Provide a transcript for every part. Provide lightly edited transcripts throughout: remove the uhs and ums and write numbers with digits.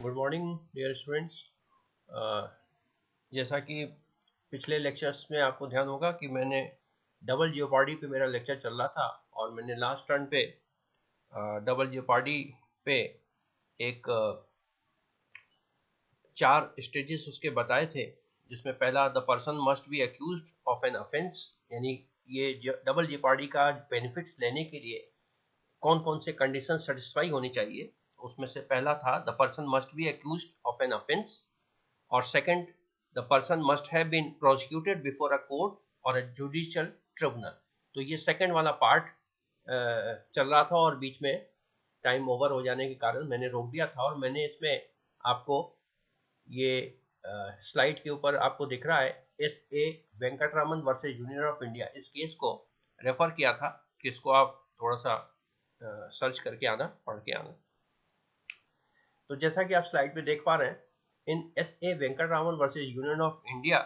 Good morning dear students. जैसा कि पिछले लेक्चर्स में आपको ध्यान होगा कि मैंने डबल जियोपार्डी पे मेरा लेक्चर चल रहा था और मैंने लास्ट टर्न पे डबल जियोपार्डी पे एक 4 स्टेजेस उसके बताए थे, जिसमें पहला the person must be accused of an offence, यानी ये डबल जियोपार्डी का बेनिफिट्स लेने के लिए कौन कौन से कंडीशन सेटिस्फाई होनी चाहिए। उसमें से पहला था the person must be accused of an offence, और second the person must have been prosecuted before a court और अ जुडिशियल ट्रिब्यूनल। तो ये सेकंड वाला पार्ट चल रहा था और बीच में टाइम ओवर हो जाने के कारण मैंने रोक दिया था, और मैंने इसमें आपको ये स्लाइड के ऊपर आपको दिख रहा है S.A. Venkataraman versus Union of India, इस केस को रेफर किया था कि इसको आप थोड़ा सा सर्च करके आना, पढ़ के आना। तो जैसा कि आप स्लाइड पे देख पा रहे हैं, in S.A. Venkataraman versus Union of India,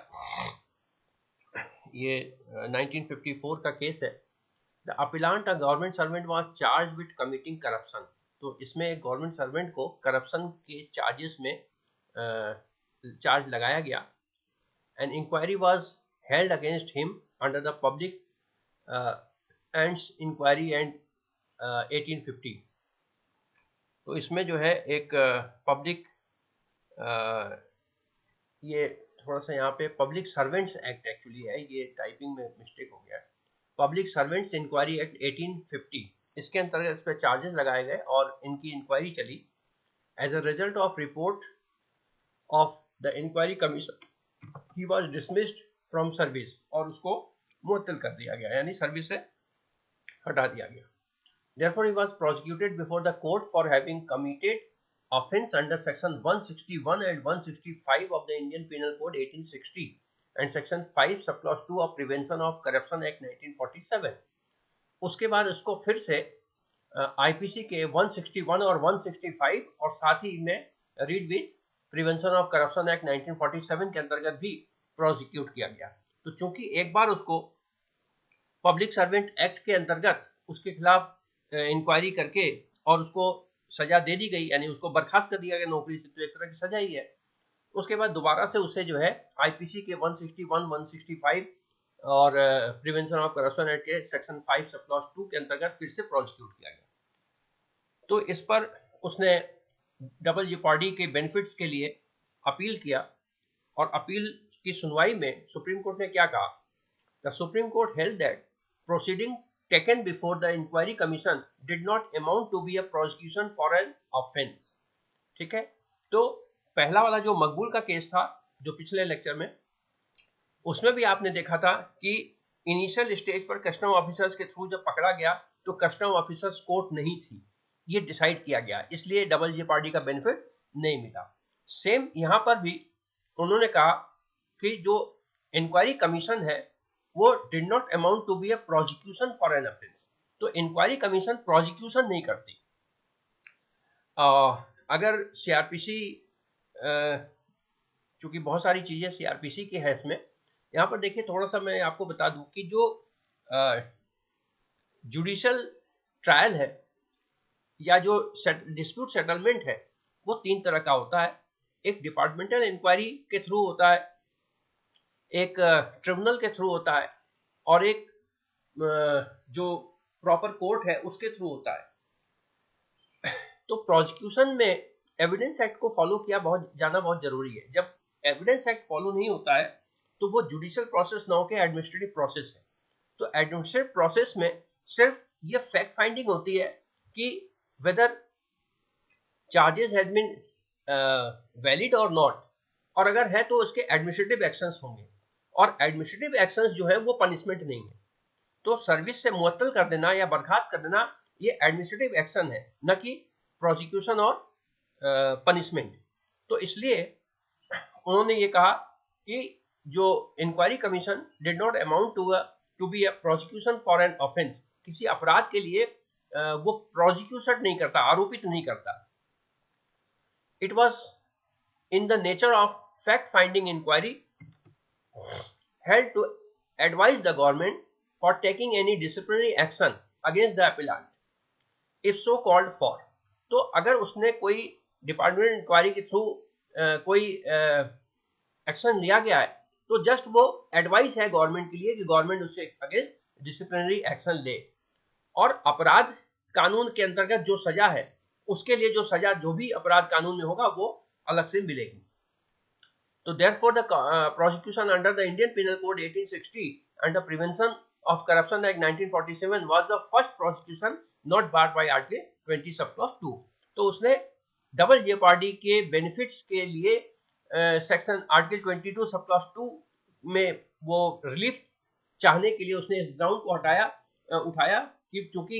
ये 1954 का केस है। The appellant a government servant was charged with committing corruption. तो इसमें एक गवर्नमेंट सर्वेंट को करप्शन के चार्जेस में चार्ज लगाया गया। An inquiry was held against him under the public ends inquiry and 1850। तो इसमें जो है एक पब्लिक ये थोड़ा सा यहाँ पे पब्लिक सर्वेंट्स एक्ट एक्चुअली है, ये टाइपिंग में मिस्टेक हो गया है। पब्लिक सर्वेंट्स इंक्वायरी एक्ट 1850, इसके अंतर्गत इस पर चार्जेस लगाए गए और इनकी इंक्वायरी चली। As a result of report of the inquiry commission he was dismissed from service, और उसको मुअत्तल कर दिया गया, यानी सर्विस से हटा दिया गया। Therefore, he was prosecuted before the court for having committed offence under section 161 and 165 of the Indian Penal Code 1860 and section 5 subclause 2 of Prevention of Corruption Act 1947। उसके बाद इसको फिर से आईपीसी के 161 और 165 और साथ ही में read with prevention of corruption act 1947 के अंतर्गत भी प्रोसिक्यूट किया गया। तो चूंकि एक बार उसको पब्लिक सर्वेंट एक्ट के अंतर्गत उसके खिलाफ इंक्वायरी करके और उसको सजा दे दी गई, यानी उसको बर्खास्त कर दिया गया नौकरी से, तो एक तरह की सजा ही है। उसके बाद दोबारा से उसे जो है आईपीसी के 161, 165 और प्रिवेंशन ऑफ करप्शन एक्ट के सेक्शन 5 सब क्लॉज 2 के अंतर्गत फिर से प्रोसिक्यूट किया गया। तो इस पर उसने डबल जेपार्डी के बेनिफिट्स के लिए अपील किया, और अपील की सुनवाई में सुप्रीम कोर्ट ने क्या कहा? The supreme court held that proceeding taken before the inquiry commission did not amount to be a prosecution for an offense। ठीक है, तो पहला वाला जो मकबूल का केस था जो पिछले लेक्चर में, उसमें भी आपने देखा था कि इनिशियल स्टेज पर कस्टम ऑफिसर्स के थ्रू जब पकड़ा गया तो कस्टम ऑफिसर्स कोर्ट नहीं थी, ये डिसाइड किया गया, इसलिए डबल जेपार्डी का बेनिफिट नहीं मिला। सेम यहां पर भी उन्होंने कहा कि जो इंक्वायरी कमीशन है वो did not amount to be a prosecution for an offence. तो इंक्वायरी कमीशन प्रोसिक्यूशन नहीं करती। अगर सीआरपीसी, चूंकि बहुत सारी चीजें सीआरपीसी की है इसमें, यहाँ पर देखिए थोड़ा सा मैं आपको बता दूं कि जो जुडिशियल ट्रायल है या जो डिस्प्यूट सेटलमेंट है वो 3 तरह का होता है। एक डिपार्टमेंटल इंक्वायरी के थ्रू होता है, एक ट्रिब्यूनल के थ्रू होता है, और एक जो प्रॉपर कोर्ट है उसके थ्रू होता है। तो प्रोसिक्यूशन में एविडेंस एक्ट को फॉलो किया जाना बहुत जरूरी है। जब एविडेंस एक्ट फॉलो नहीं होता है तो वो जुडिशियल प्रोसेस ना होकर एडमिनिस्ट्रेटिव प्रोसेस है। तो एडमिनिस्ट्रेटिव प्रोसेस में सिर्फ ये फैक्ट फाइंडिंग होती है कि whether charges has been valid or not, और अगर है तो उसके एडमिनिस्ट्रेटिव एक्शंस होंगे, और एडमिनिस्ट्रेटिव एक्शंस जो है वो पनिशमेंट नहीं है। तो सर्विस से मुअत्तल कर देना या बर्खास्त कर देना ये एडमिनिस्ट्रेटिव एक्शन है, न कि प्रोसिक्यूशन और पनिशमेंट। तो इसलिए उन्होंने ये कहा कि जो inquiry commission did not amount to be a prosecution for an offence, किसी अपराध के लिए वो प्रोसिक्यूशन नहीं करता, आरोपित नहीं करता। It was in the nature of fact finding inquiry held to advise the government for taking any disciplinary action against the appellant if so called for। तो अगर उसने कोई डिपार्टमेंट इंक्वायरी के थ्रू कोई एक्शन लिया गया है तो जस्ट वो एडवाइस है गवर्नमेंट के लिए कि गवर्नमेंट उससे अगेंस्ट डिसिप्लिनरी एक्शन ले, और अपराध कानून के अंतर्गत जो सजा है उसके लिए जो सजा जो भी अपराध कानून में होगा वो अलग से मिलेगी। तो therefore the prosecution under the Indian Penal Code 1860 and the Prevention of Corruption Act 1947 was the first prosecution not barred by Article 20 subclause 2। तो उसने डबल जेपार्डी के बेनिफिट्स के लिए सेक्शन आर्टिकल 22 सब क्लॉज 2 में वो रिलीफ चाहने के लिए उसने इस ग्राउंड को उठाया कि चूंकि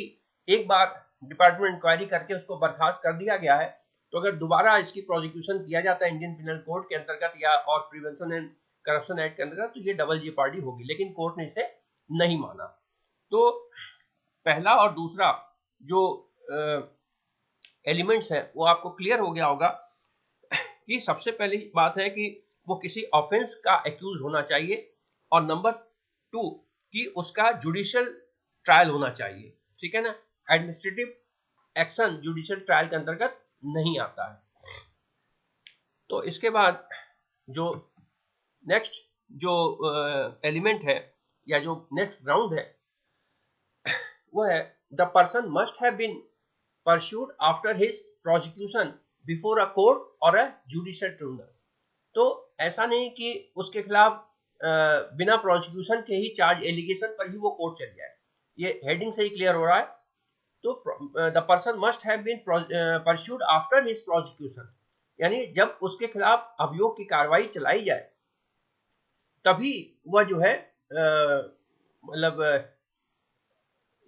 एक बार डिपार्टमेंट इंक्वायरी करके उसको बर्खास्त कर दिया गया है तो अगर दोबारा इसकी प्रोसिक्यूशन किया जाता है इंडियन पिनल कोड के अंतर्गत या और प्रिवेंशन एंड करप्शन एक्ट के अंतर्गत तो ये डबल जेपार्डी होगी, लेकिन कोर्ट ने इसे नहीं माना। तो पहला और दूसरा जो एलिमेंट्स है वो आपको क्लियर हो गया होगा कि सबसे पहली बात है कि वो किसी ऑफेंस का एक्यूज होना चाहिए, और नंबर 2 कि उसका जुडिशियल ट्रायल होना चाहिए, ठीक है ना। एडमिनिस्ट्रेटिव एक्शन जुडिशियल ट्रायल के अंतर्गत नहीं आता है। तो इसके बाद जो नेक्स्ट जो एलिमेंट है या जो नेक्स्ट ग्राउंड है वो है the person must have been pursued after his prosecution before a court और अ जुडिशियल ट्रिब्यूनल। तो ऐसा नहीं कि उसके खिलाफ बिना प्रोसिक्यूशन के ही चार्ज एलिगेशन पर ही वो कोर्ट चल जाए, ये हेडिंग से ही क्लियर हो रहा है। तो the person must have been pursued after his prosecution, यानी जब उसके खिलाफ अभियोग की कार्रवाई चलाई जाए तभी वह जो है मतलब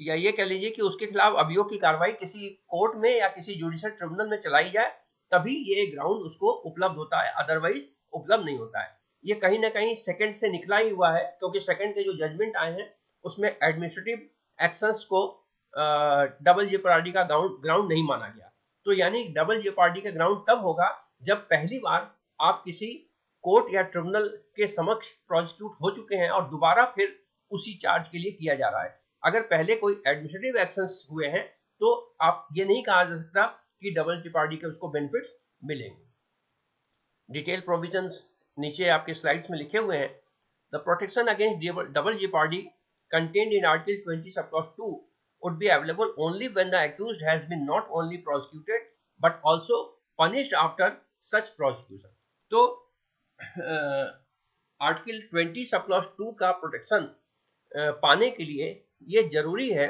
या ये कह लीजिए कि उसके खिलाफ अभियोग की कार्रवाई किसी कोर्ट में या किसी जुडिशियल ट्रिब्यूनल में चलाई जाए तभी ये ग्राउंड उसको उपलब्ध होता है, अदरवाइज उपलब्ध नहीं होता है। ये कहीं ना कहीं सेकंड से निकला ही हुआ है क्योंकि सेकंड के जो जजमेंट आए हैं उसमें एडमिनिस्ट्रेटिव एक्शंस को डबल जेपार्डी का ग्राउंड नहीं माना गया। तो यानी डबल जेपार्डी का ग्राउंड तब होगा जब पहली बार आप किसी कोर्ट या ट्रिब्यूनल के समक्ष प्रोसिक्यूट हो चुके हैं और दोबारा फिर उसी चार्ज के लिए किया जा रहा है। अगर पहले कोई एडमिनिस्ट्रेटिव एक्शंस हुए हैं तो आप ये नहीं कहा जा सकता कि डबल जेपार्डी के उसको बेनिफिट्स मिलेंगे। डिटेल प्रोविजंस नीचे आपके स्लाइड्स में लिखे हुए हैं। The protection against double jeopardy contained in Article 20 subclause 2 would be available only when the accused has been not only prosecuted but also punished after such prosecution। तो article 20 subclause 2 का protection पाने के लिए ये जरूरी है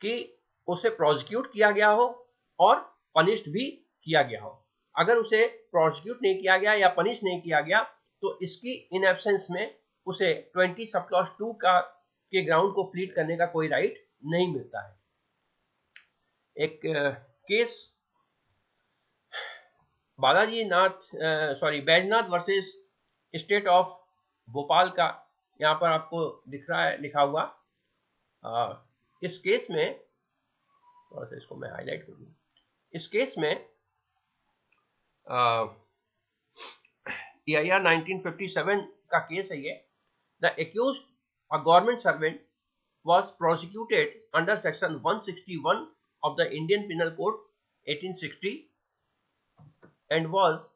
कि उसे प्रोसिक्यूट किया गया हो और पनिश्ड भी किया गया हो। अगर उसे प्रोसिक्यूट नहीं किया गया या पनिश नहीं किया गया तो इसकी इन एब्सेंस में उसे 20 सबक्लॉज 2 के ग्राउंड को प्लीड करने का कोई राइट नहीं मिलता है। एक case Baijnath versus state of Bhopal का यहाँ पर आपको दिख रहा है लिखा हुआ। इस केस में थोड़ा सा इसको मैं हाईलाइट कर दूं। इस केस में EIR 1957 का केस है ये। The accused, a government servant, was prosecuted under section 161 of the Indian Penal Code 1860 and was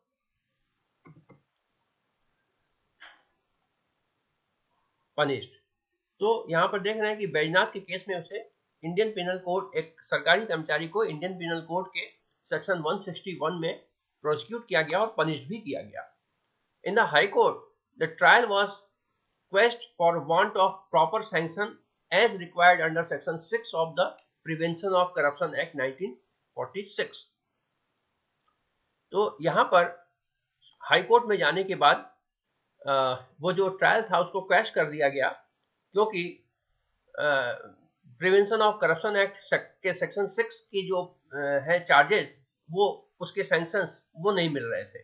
punished। तो यहाँ पर देख रहे हैं कि बैजनाथ के केस में उसे इंडियन पिनल कोड, एक सरकारी कर्मचारी को इंडियन पिनल कोड के सेक्शन 161 में प्रोसिक्यूट किया गया और पनिश्ड भी किया गया। In the high court the trial was quest for want of proper sanction as required under section 6 of the Prevention of Corruption Act 1946। तो यहाँ पर हाई कोर्ट में जाने के बाद वो जो ट्रायल था उसको क्वैश कर दिया गया क्योंकि प्रिवेंशन ऑफ करप्शन एक्ट के सेक्शन 6 की जो है चार्जेस वो उसके सैंक्शंस वो नहीं मिल रहे थे।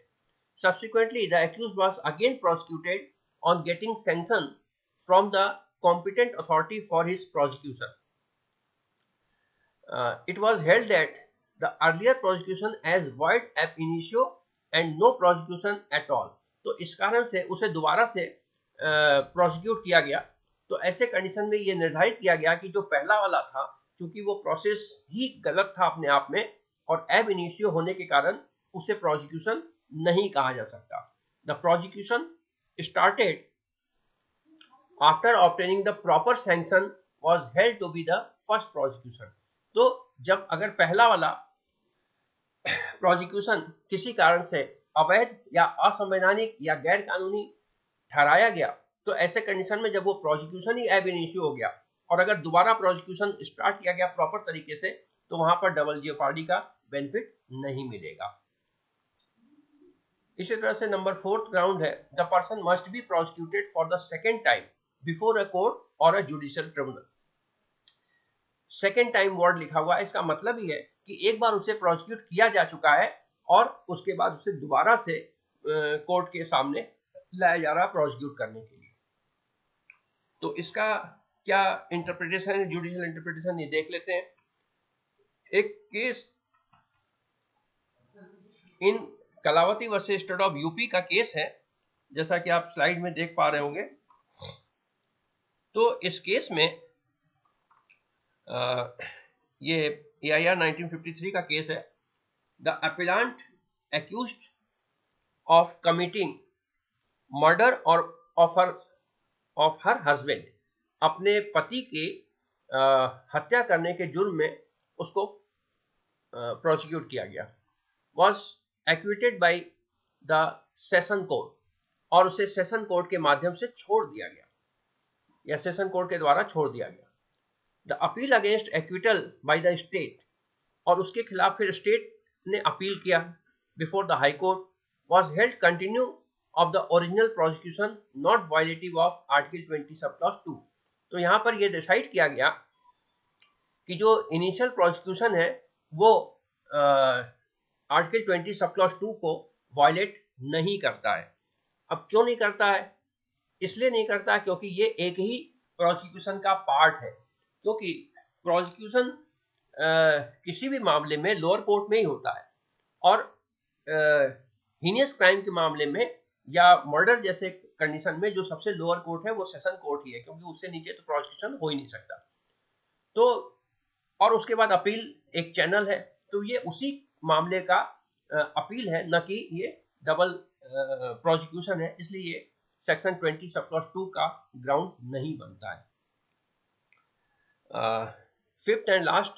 Subsequently, the accused was again prosecuted on getting sanction from the competent authority for his prosecution। It was held that the earlier prosecution as void ab initio and no prosecution at all। तो इस कारण से उसे दोबारा से prosecute किया गया। तो ऐसे कंडीशन में ये निर्धारित किया गया कि जो पहला वाला था चूंकि वो प्रोसेस ही गलत था अपने आप में और एब इनिशियो होने के कारण उसे प्रोसिक्यूशन नहीं कहा जा सकता। The prosecution started after obtaining the proper sanction was held to be the first prosecution. तो जब अगर पहला वाला प्रोसिक्यूशन किसी कारण से अवैध या असंवैधानिक या गैर कानूनी ठहराया गया, तो ऐसे कंडीशन में जब वो प्रोसिक्यूशन ही एब इनिशियो हो गया और अगर दोबारा प्रोसिक्यूशन स्टार्ट किया गया प्रॉपर तरीके से, तो वहां पर डबल जेओपार्डी का बेनिफिट नहीं मिलेगा। इसी तरह से नंबर 4th ग्राउंड है the person must be prosecuted for the second time before a court और a judicial tribunal. Second time word लिखा हुआ है, इसका मतलब ही है कि एक बार उसे प्रोसिक्यूट किया जा चुका है और उसके बाद उसे दोबारा से कोर्ट के सामने लाया जा रहा है प्रोसिक्यूट करने के लिए। तो इसका क्या इंटरप्रिटेशन है, जुडिशियल इंटरप्रिटेशन, ये देख लेते हैं। एक case in Kalavati versus state of UP का केस है, जैसा कि आप स्लाइड में देख पा रहे होंगे। तो इस केस में ये AIR 1953 का केस है। The appellant accused of committing murder और ऑफ हर हस्बैंड, अपने पति के हत्या करने के जुर्म में उसको प्रोसिक्यूट किया गया। Was acquitted by the session court, और उसे सेशन कोर्ट के माध्यम से छोड़ दिया गया या सेशन कोर्ट के द्वारा छोड़ दिया गया। The appeal against acquittal by the state, और उसके खिलाफ फिर स्टेट ने अपील किया before the high court, was held continue of the original prosecution not violative of article 20 sub clause 2। तो यहां पर यह डिसाइड किया गया कि जो इनिशियल प्रोसिक्यूशन है वो आर्टिकल 20 सब क्लॉज 2 को वायलेट नहीं करता है। अब क्यों नहीं करता है? इसलिए नहीं करता क्योंकि ये एक ही प्रोसिक्यूशन का पार्ट है, क्योंकि प्रोसिक्यूशन किसी भी मामले में लोअर कोर्ट में ही होता है और हीनियस क्राइम के मामले में या मर्डर जैसे कंडीशन में जो सबसे लोअर कोर्ट है वो सेशन कोर्ट ही है, क्योंकि उससे नीचे तो प्रोसिक्यूशन हो ही नहीं सकता। तो और उसके बाद अपील एक चैनल है, तो ये उसी मामले का अपील है, न कि ये डबल प्रोसिक्यूशन है, इसलिए ये सेक्शन 20 सब क्लॉज 2 का ग्राउंड नहीं बनता है। Fifth and last,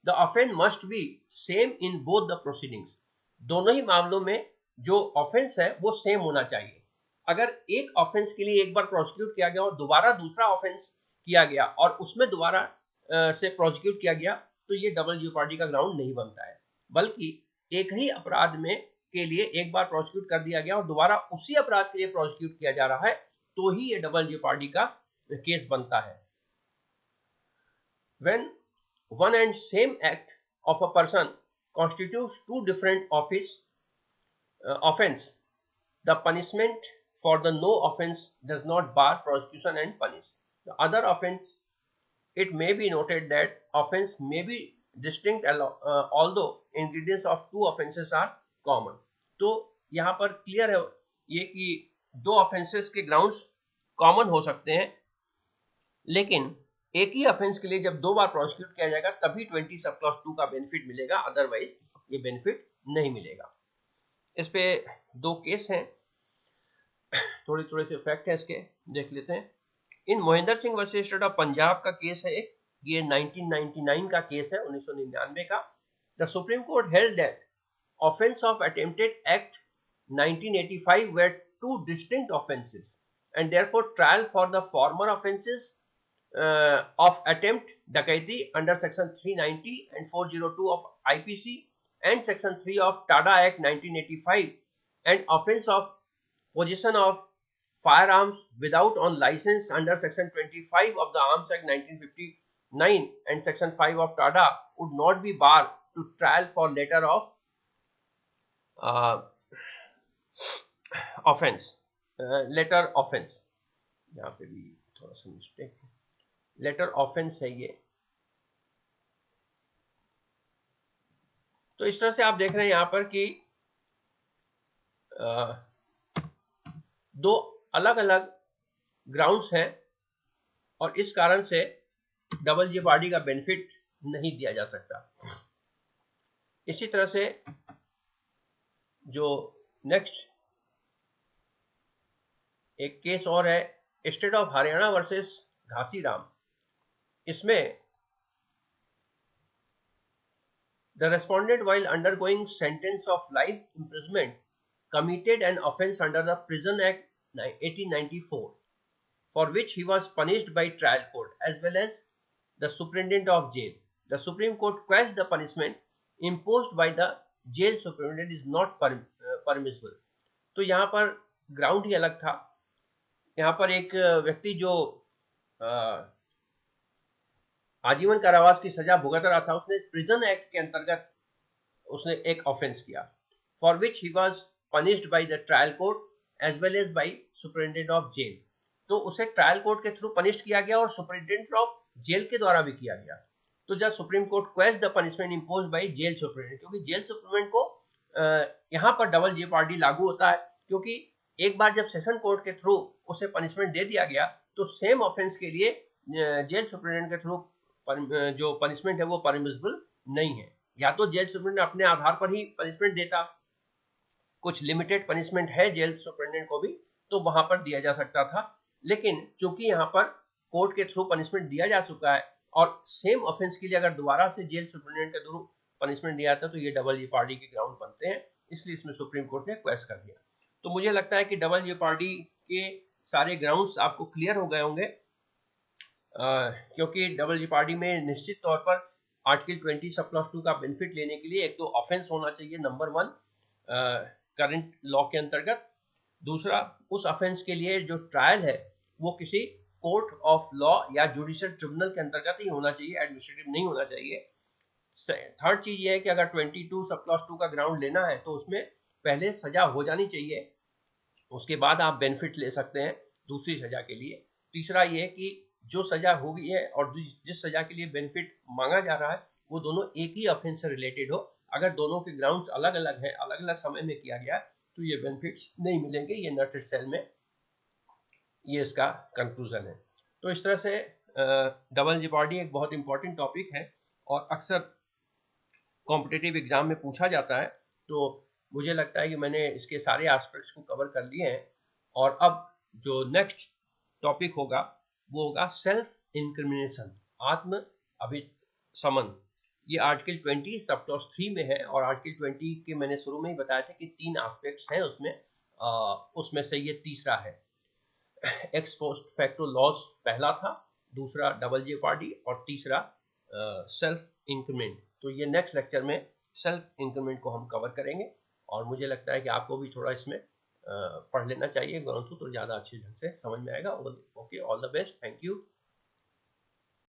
the offence must be same in both the proceedings. दोनों ही मामलों में जो ऑफेंस है वो सेम होना चाहिए। अगर एक ऑफेंस के लिए एक बार प्रोसिक्यूट किया गया और दोबारा दूसरा ऑफेंस किया गया और उसमें दोबारा से प्रोसिक्यूट किया गया, तो ये डबल जेओपार्डी का ग्राउंड नहीं बनता है, बल्कि एक ही अपराध में के लिए एक बार प्रोसिक्यूट कर दिया गया और दोबारा उसी अपराध के लिए प्रोसिक्यूट किया जा रहा है, तो ही ये डबल जेओपार्डी का केस बनता है। When one and same act of a person constitutes two different offense, the punishment for the no offense does not bar prosecution and punish the other offense. It may be noted that offense may be distinct although ingredients of two offenses are common. तो यहाँ पर clear है ये कि दो offences के grounds common हो सकते हैं, लेकिन एक ही ऑफेंस के लिए जब दो बार प्रोसिक्यूट किया जाएगा तभी 20 सब क्लॉज 2 का बेनिफिट मिलेगा, अदरवाइज ये बेनिफिट नहीं मिलेगा। इस पे दो केस हैं, थोड़े थोड़े से फैक्ट है इसके, देख लेते हैं। In Mohinder Singh versus state of Punjab का केस है एक, ये 1999 का केस है, 1999 का। The supreme court held that offence of attempted act 1985 were two distinct offenses and therefore trial for the former offenses of attempt dacoity under section 390 and 402 of IPC and section 3 of TADA Act 1985 and offense of possession of firearms without on license under section 25 of the Arms Act 1959 and section 5 of TADA would not be barred to trial for letter of offense, letter offense, यहाँ पे भी थोड़ा सा mistake है, letter offence है ये। तो इस तरह से आप देख रहे हैं यहाँ पर कि दो अलग अलग ग्राउंड्स हैं और इस कारण से डबल जेओपार्डी का बेनिफिट नहीं दिया जा सकता। इसी तरह से जो नेक्स्ट एक केस और है state of Haryana versus Ghasiram. इसमें the respondent while undergoing sentence of life imprisonment committed an offence under the Prison Act 1894 for which he was punished by trial court as well as the superintendent of jail. The Supreme Court quashed the punishment imposed by the jail superintendent is not permissible. तो यहाँ पर ground ही अलग था। यहाँ पर एक व्यक्ति जो आजीवन कारावास की सजा भुगत रहा था, उसने प्रिजन एक्ट के अंतर्गत उसने एक ऑफेंस किया, for which he was punished by the trial court as well as by superintendent of jail. तो उसे ट्रायल कोर्ट के थ्रू पनिश्ड किया गया और सुपरिटेंडेंट ऑफ जेल के द्वारा भी किया गया। तो जब Supreme Court question the punishment imposed by jail superintendent, क्योंकि जेल सुपरिटेंडेंट को यहाँ पर डबल जेओपार्डी लागू होता है, क्योंकि एक बार जब सेशन कोर्ट के थ्रू उसे पनिशमेंट दे दिया गया तो सेम ऑफेंस के लिए जेल सुपरिटेंडेंट के थ्रू जो पनिशमेंट है वो परमिसिबल नहीं है। या तो जेल सुपरिटेंडेंट अपने आधार पर ही पनिशमेंट देता, कुछ लिमिटेड पनिशमेंट है जेल सुपरिटेंडेंट को भी, तो वहां पर दिया जा सकता था। लेकिन चूंकि यहाँ पर कोर्ट के थ्रू पनिशमेंट दिया जा चुका है और सेम ऑफेंस के लिए अगर दोबारा से जेल सुपरिटेंडेंट के थ्रू पनिशमेंट दिया था तो ये डबल जेओपार्डी के ग्राउंड बनते हैं, इसलिए इसमें सुप्रीम कोर्ट ने क्वेश्चन कर दिया। तो मुझे लगता है कि डबल जेओपार्डी के सारे ग्राउंड्स आपको क्लियर हो गए होंगे, क्योंकि डबल जेओपार्डी में निश्चित तौर पर आर्टिकल 20 सब क्लॉज 2 का बेनिफिट लेने के लिए एक तो ऑफेंस होना चाहिए नंबर 1 करंट लॉ के अंतर्गत, दूसरा उस ऑफेंस के लिए जो ट्रायल है वो किसी कोर्ट ऑफ लॉ या जुडिशियल ट्रिब्यूनल के अंतर्गत ही होना चाहिए, एडमिनिस्ट्रेटिव नहीं होना चाहिए। थर्ड चीज ये है कि अगर 22 सब क्लॉज 2 का ग्राउंड लेना है तो उसमें पहले सजा हो जानी चाहिए, उसके बाद आप बेनिफिट ले सकते हैं दूसरी सजा के लिए। तीसरा ये है कि जो सजा हो गई है और जिस सजा के लिए बेनिफिट मांगा जा रहा है वो दोनों एक ही ऑफेंस से रिलेटेड हो। अगर दोनों के ग्राउंड्स अलग अलग हैं, अलग अलग समय में किया गया तो ये बेनिफिट्स नहीं मिलेंगे। ये नट सेल में ये इसका कंक्लूजन है। तो इस तरह से डबल जेओपार्डी एक बहुत इंपॉर्टेंट टॉपिक है और अक्सर कॉम्पिटिटिव एग्जाम में पूछा जाता है। तो मुझे लगता है कि मैंने इसके सारे एस्पेक्ट्स को कवर कर लिए हैं। और अब जो नेक्स्ट टॉपिक होगा वो होगा सेल्फ इंक्रिमिनेशन, आत्म अभिसमन। ये आर्टिकल 20 सब क्लॉज 3 में है और आर्टिकल 20 के मैंने शुरू में ही बताया था कि 3 एस्पेक्ट्स हैं उसमें से ये तीसरा है। एक्स पोस्ट फैक्टो लॉज पहला था, दूसरा डबल जेओपार्डी और तीसरा सेल्फ इंक्रीमेंट। तो ये नेक्स्ट लेक्चर में सेल्फ इंक्रीमेंट को हम कवर करेंगे और मुझे लगता है कि आपको भी थोड़ा इसमें पढ़ लेना चाहिए ग्रंथों, तो ज़्यादा अच्छे ढंग से समझ में आएगा। Okay, all the best, thank you.